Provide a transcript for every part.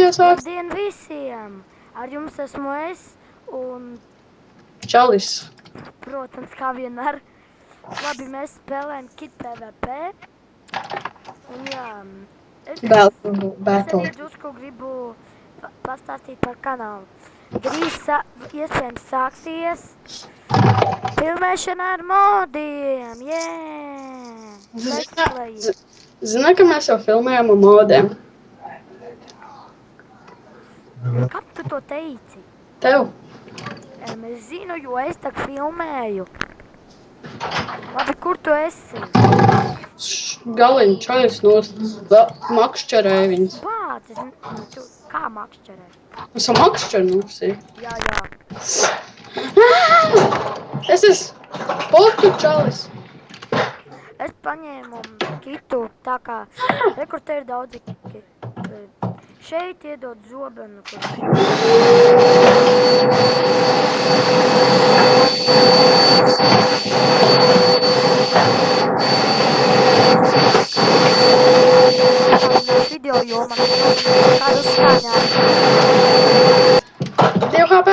jūs esat? Labdien visiem! Ar jums esmu es un, Čalis. protams, kā vienmēr, labi, mēs spēlējam Kit PvP. Un jā, es arī drusku gribu pastāstīt par kanālu. Drīz iespējams sāksies filmēšana ar modiem, Zini, ka mēs jau filmējam ar modiem. Kam tu to teici? Tev? Es zinu, jo es tak filmēju. Labi, kur tu esi? Galiņ čaļus makšķerēja viņas. Bāc, kā makšķerē? Esam makšķernusi. Jā. Es esmu potu čalis. Es paņēmu kitu, tā kā rekurte ir daudzi kiti. Šeit iedod zobenu, video jomā, kādu skaņās. 2 HP.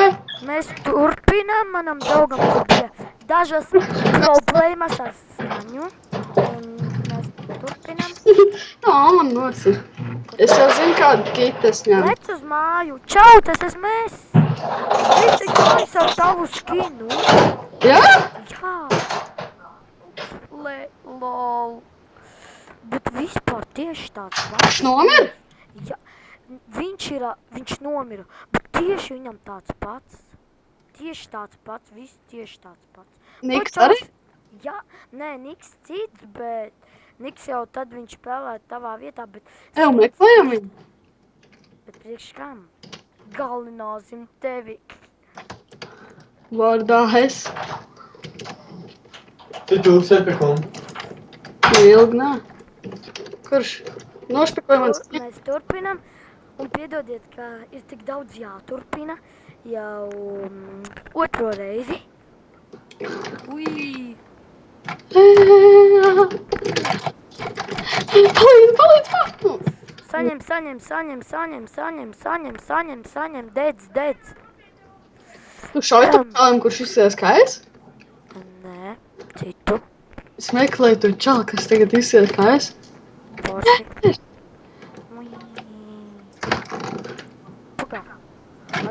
Mēs turpinām, manam draugam tur bija dažas problēmas ar skaņu. Un mēs turpinām. Man nosi. Es jau zinu, kādu kitu es ņemu. Lec uz māju. Čau, tas esmu es. Es taču mājas ar tavu skinu. Jā? Jā. Lol. Bet vispār tieši tāds pats. Viņš nomira? Jā. Viņš nomira. Bet tieši viņam tāds pats. Tieši tāds pats. Viss tieši tāds pats. Niks arī? Jā. Nē, Niks cits, bet... Niks jau tad viņš spēlēja tavā vietā, bet... Eju, meklējam viņu. Bet priekš kam? Galināsim tevi. Vārdā es. Tu čūsi pie kom? Ilgi nē. Kurš? Nošpikoja mans... Mēs turpinam. Un piedodiet, ka ir tik daudz jāturpina. Jau otro reizi. Ui! Palīdz! Saņem, dedz. Tu šauj tam čalim, kurš izsies kā es? Nē, citu. Es meklēju to čali, kas tagad izsies kā es. Forši. Pagā.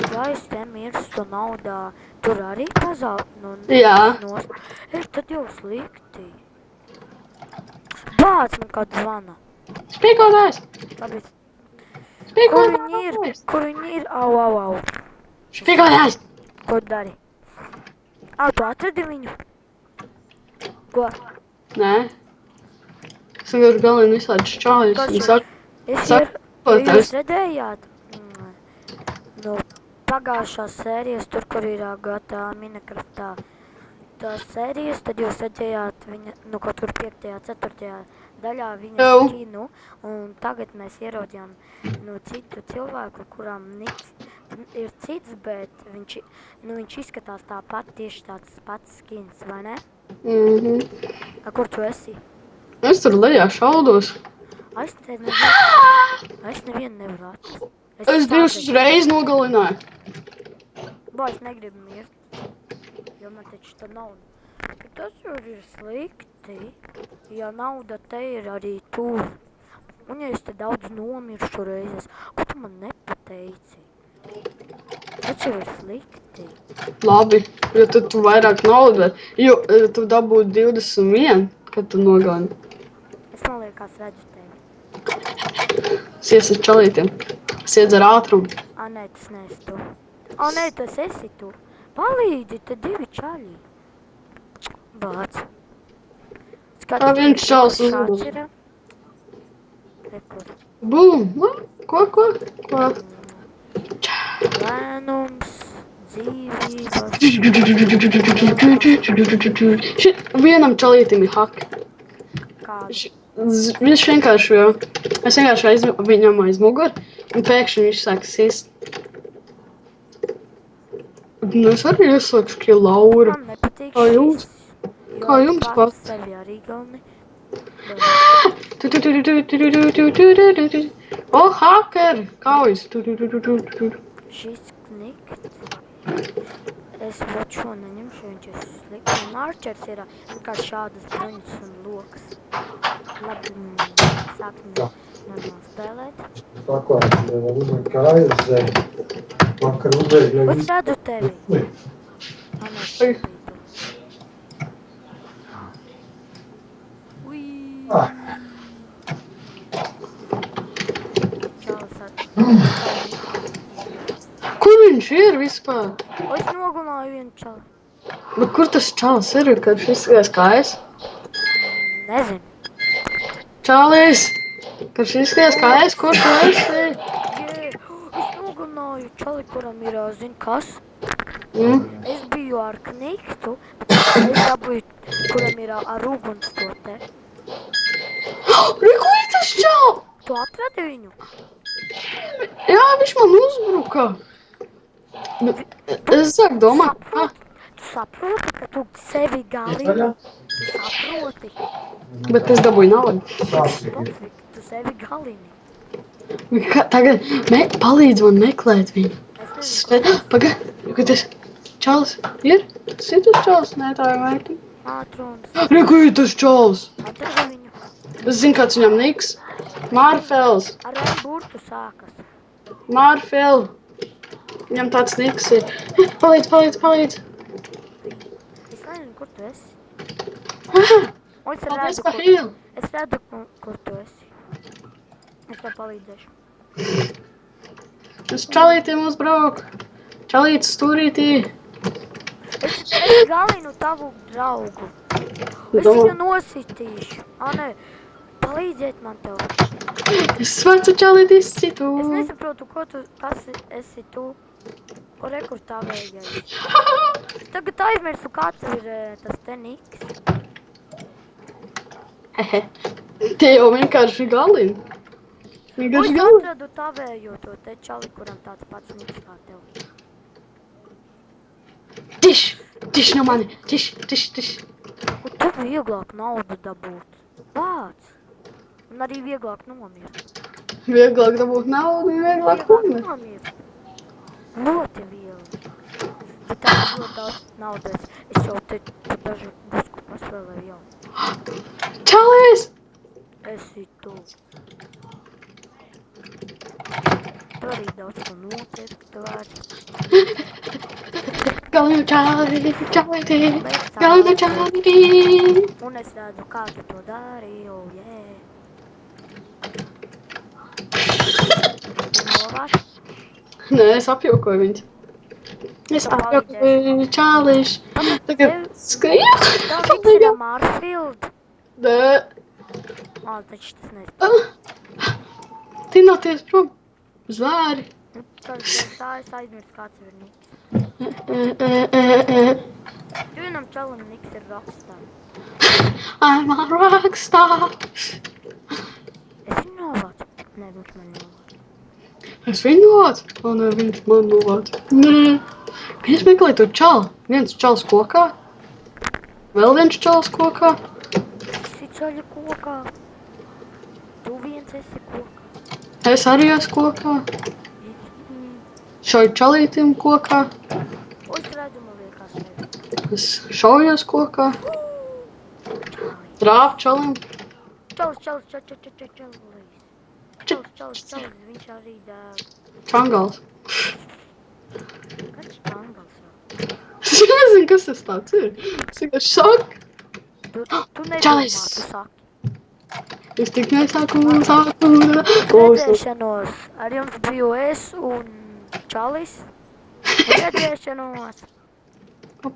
Ja es te mirstu naudā, tur arī pazaud? Jā. Tad jau slikti. Bāc man kāds zvana. Spīkodājs! Labi. Spīkodājs! Kur viņi ir? Au. Spīkodājs! Ko dari? Tu atradi viņu? Ko? Nē. Es vienkārši galīgi visādi šķāļus. Jūs redzējāt? Pagājušās sērijas, tur, kur ir GTA Minecraftā tās sērijas, tad jūs redzējāt viņa, kaut kur 5. 4. daļā viņa skinu, un tagad mēs ieraudzījām citu cilvēku, kurām Niks ir cits, bet viņš izskatās tāpat, tieši tāds pats skins, vai ne? Kur tu esi? Es tur lejā šaudos. Es nevienu nevaru atrast. Es 2 reizes nogalināju. Es negribu mirt, jo man taču tā nauda. Bet tas jau ir slikti, ja nauda te ir arī tur. Un ja es te daudz nomiršu reizes, ko tu man nepateici? Tas jau ir slikti. Labi, jo tad tu vairāk naudu, jo tu dabūtu 21, kad tu nogalini. Es man liekas redzu tevi. Es iesu ar čalītiem. Es iedzeru ātrumu. Nē, tas neesi tu. Nē, tas esi tu. Palīdzi, te 2 čaļi. Bāc. Viens čals uzbūs. Rekur. Bum! Ko? Lēnums, dzīvības. Vienam čalītim ir haki. Kādi? Viņš vienkārši jau... Es vienkārši viņam aiz muguri, un pēkšņi viņš sāk sist. Es arī ieslēgšu, ka Laura. Man nepatīk Kā jums? Kā jums pats sevi arī galni. O, hacker! Kaujas! Šis knikt. Es vot šo neņemšu, viņš ir slikts. Un Archers ir vienkārši šādas bruņas un lokas. Labi, sāksim normāli spēlēt. Es redzu tevi. Nē, šķipītu. Ui. Čalis Kur viņš ir vispār? Es nogunāju vienu čali. Bet kur tas čalis ir, kad viņš izskatās kā es? Nezinu. Čalis! Kad viņš izskatās kā es, kur tu esi? Es nogunāju čali, kuram ir, zini kas? Es biju ar kniktu, bet es dabūju, kuram ir ar uguns to te. Kur ir tas čal? Tu atradi viņu? Jā, viņš man uzbruka. Es sāku domāt. Tu saproti, ka tu sevi galini? Tu saproti? Bet es dabūju naudu. Tu sevi galini. Tagad palīdz man meklēt viņu. Es nezinu, Pagaid, kad tas čalis ir? Tas ir tas čalis? Nē, tā ir meita. Ātrums. Kur ir tas čalis? Atradi viņu. Es zinu, kāds viņam niks. Marfels. Ar burtu sākas. Marfel. Viņam tāds niks ir. Palīdz. Es nezinu, kur tu esi. Paldies par heal. Es redzu, kur tu esi. Es tev palīdzēšu. Es čalītiem uzbrauku. Čalīts stūrītī. Es galinu tavu draugu. Es viņu nosītīšu. Nē, palīdziet man tev. Es svecu čalīt izcitu. Es nesaprotu, kas esi tu. Re, kur tā vējais. Es tagad aizmirsu, kāds ir tas te niks. Tie jau vienkārši galini. Es atradu tavējo to te čali, kuram tāds pats niks kā tev. Tiš no mani. Tiš. Un tu vieglāk naudu dabūt. Vāc. Un arī vieglāk nomirt. Vieglāk dabūt naudu un vieglāk nomirt. Ļoti viegli. Bet tā ir ļoti daudz naudas. Es jau te dažu busku paspēlēju jau. Čalis! Esi tu. Tu arī daudz ko nopirkt var. Galinu čalītī. Un es redzu, kā tu to dari, oh yeah. Novāc? Nē, es apjokoju viņus. Es apjokoju čālišu. Tagad skriju. Tev niks ir Marfield. Nē. Taču tas nezinu. Tinoties prom. Zvēri. Tā es aizmirstu, kāds ir niks. Vienam čalam niks ir Rockstar. I'm a rockstar. Es viņu novācu. Nē, viņš man novācu. Es viņu novācu? O, nē, viņš man novācu. Nē. Es meklēju to čalu. Viens čals kokā. Vēl viens čals kokā. Esi ceļa kokā. Tu viens esi kokā. Es arī esmu kokā. Šauju čalītim kokā. O, es redzu, man liekas tevi. Es šaujos kokā. Rāp čalim. Čalis. Viņš arī dēl. Čangals. Kāds čangals jau? Es nezinu, kas tas tāds ir. Es tikai šok. Tu nedomā, Čalis. tu saki. Es tik nesāku. Redzēšanos. Ar jums biju es un Čalis. Redzēšanos. Pat